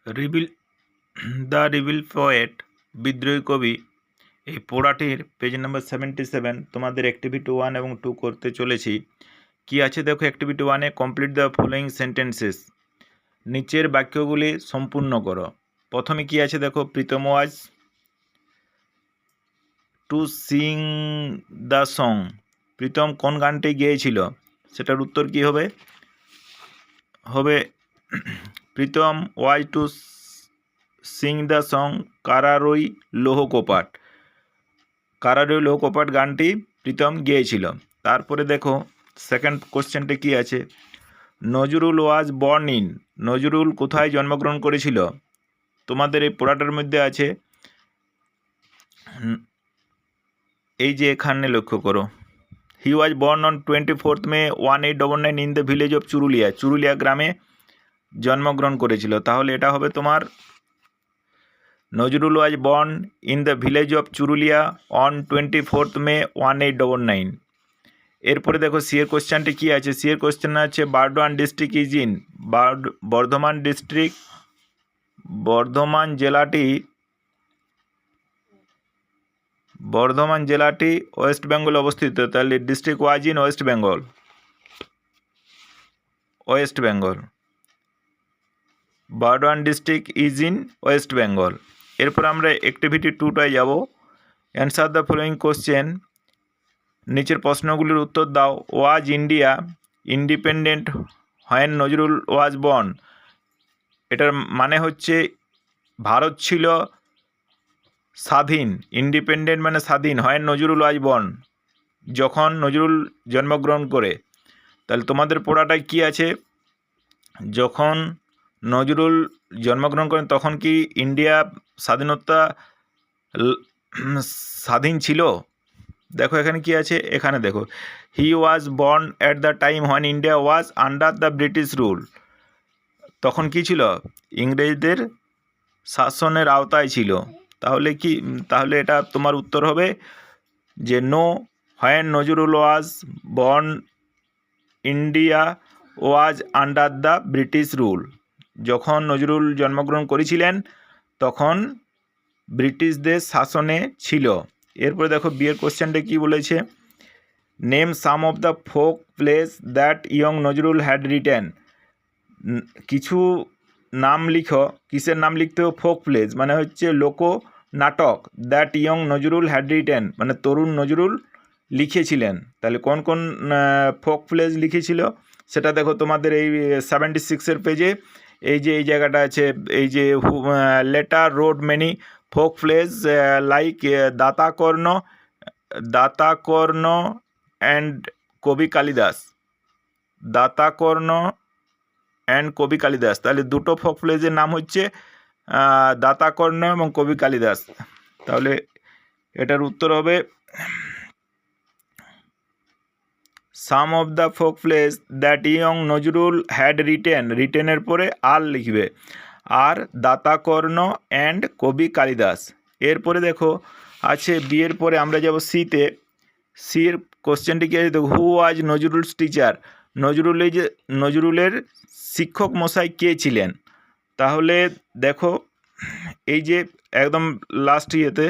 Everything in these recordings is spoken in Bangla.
রিভিল দ্য রিভিল পোয়েট বিদ্রোহী কবি এই পড়াটির পেজ নাম্বার 77 তোমাদের অ্যাক্টিভিটি 1 এবং 2 করতে চলেছি। কি আছে দেখো, অ্যাক্টিভিটি 1-এ কমপ্লিট দ্য ফলোয়িং সেন্টেন্সেস, নিচের বাক্যগুলি সম্পূর্ণ করো। প্রথমে কি আছে দেখো, Pritam was to sing the song, Pritam কোন গানটি গেয়েছিল, সেটার উত্তর কি হবে? Pritam was to sing the song কারারই লৌহ কপাট, কারারই লৌহ কপাট গানটি প্রীতম গেয়েছিল। তারপরে দেখো সেকেন্ড কোশ্চেনটা কি আছে, Nazrul was born in, Nazrul কোথায় জন্মগ্রহণ করেছিল? তোমাদের এই পড়াটার মধ্যে আছে, এই যে এখানে লক্ষ্য করো, he was born on 24 May 1899 in the village of Churulia, Churulia গ্রামে জন্মগ্রহণ করেছিল। তাহলে এটা হবে তোমার Nazrul was born in the village of Churulia on 24 May 1899। এরপরে দেখো সি এর কোশ্চেনটি কী আছে, সি এর কোশ্চেন আছে Burdwan district is in, Bardhaman district, Bardhaman জেলাটি ওয়েস্ট বেঙ্গল অবস্থিত। তাহলে district was in West Bengal, Burdwan district is in West Bengal. এরপর আমরা অ্যাক্টিভিটি 2টায় যাব, অ্যান্সার দ্য ফলোয়িং কোশ্চেন, নিচের প্রশ্নগুলির উত্তর দাও। ওয়াজ India independent when Nazrul was born, এটার মানে হচ্ছে ভারত ছিল স্বাধীন, ইন্ডিপেন্ডেন্ট মানে স্বাধীন, হোয়েন নজরুল ওয়াজ বর্ন যখন নজরুল জন্মগ্রহণ করে। তাহলে তোমাদের পড়াটায় কি আছে, যখন নজরুল জন্মগ্রহণ করেন তখন কি ইন্ডিয়া স্বাধীন ছিল? দেখো এখানে কি আছে, এখানে দেখো he was born at the time when India was under the British rule, তখন কি ছিল? ইংরেজদের শাসনের আওতায় ছিল। তাহলে এটা তোমার উত্তর হবে যে no, when Nazrul was born India was under the British rule, যখন নজরুল জন্মগ্রহণ করেছিলেন তখন ব্রিটিশদের শাসনে ছিল। এরপরে দেখো বিয়ের কোশ্চেনটা কি বলেছে, name some of the folk place that young Nazrul had written, কিছু নাম লিখো, কিসের নাম লিখতে হবে? ফোক প্লেস মানে হচ্ছে লোক নাটক, that young Nazrul had written মানে তরুণ নজরুল লিখেছিলেন। তাহলে কোন কোন ফোক প্লেস লিখেছিল সেটা দেখো তোমাদের এই 76-এর পেজে, এই যে এই জায়গাটা আছে, এই যে letter road many folk place like Datakarna and কবি কালিদাস, তাহলে দুটো ফোক প্লেসের নাম হচ্ছে দাতাকর্ণ এবং কবি কালিদাস। তাহলে এটার উত্তর হবে some of the folk place that young Nazrul had রিটেনের পরে আর লিখবে, আর দাতাকর্ণ অ্যান্ড কবি কালিদাস। এরপরে দেখো আছে বিয়ের পরে আমরা যাব সিতে, সির কোশ্চেনটি কি আছে দেখো, হু ওয়াজ নজরুলস টিচার, নজরুলের শিক্ষক মশাই কে ছিলেন? তাহলে দেখো এই যে একদম লাস্ট ইয়েতে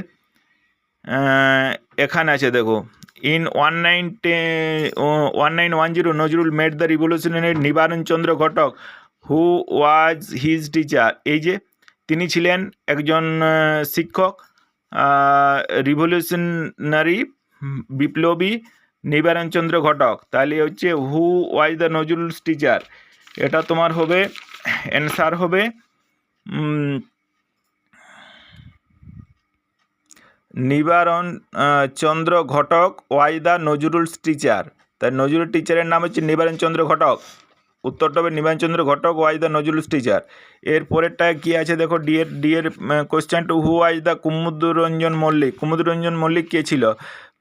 এখানে আছে দেখো, in 1910 Nazrul made the revolutionary নিবারণ চন্দ্র ঘটক হু ওয়াজ হিজ টিচার, এই যে তিনি ছিলেন একজন শিক্ষক, রিভলিউশনারি বিপ্লবী নিবারণ চন্দ্র ঘটক। তাহলে হচ্ছে হু ওয়াজ দ্য নজরুলস টিচার, এটা তোমার হবে অ্যান্সার হবে Nibaran Chandra Ghatak was the Nazrul's teacher. তাই নজরুল টিচারের নাম হচ্ছে নিবারণ চন্দ্র ঘটক, উত্তরটা হবে Nibaran Chandra Ghatak was the Nazrul's teacher. এর পরেরটা কি আছে দেখো, ডিএর question two who was the Kumudranjan Mallick কে ছিল?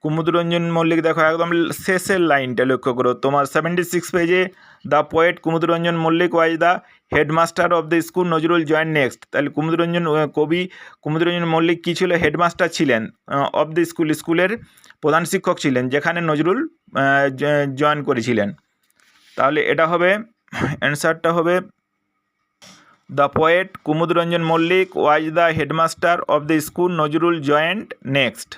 কুমুদরঞ্জন মল্লিক দেখো একদম শেষের লাইনটা লক্ষ্য করো, তোমার 76 পেজে the poet Kumudranjan Mallick was the headmaster of the school Nazrul join next. তাহলে কবি কুমুদরঞ্জন মল্লিক কী ছিল? হেডমাস্টার ছিলেন অফ দ্য স্কুলের প্রধান শিক্ষক ছিলেন যেখানে নজরুল জয়েন করেছিলেন। তাহলে এটা হবে অ্যান্সারটা হবে the poet Kumud Ranjan Mallick was the headmaster of the school Nazrul joined next.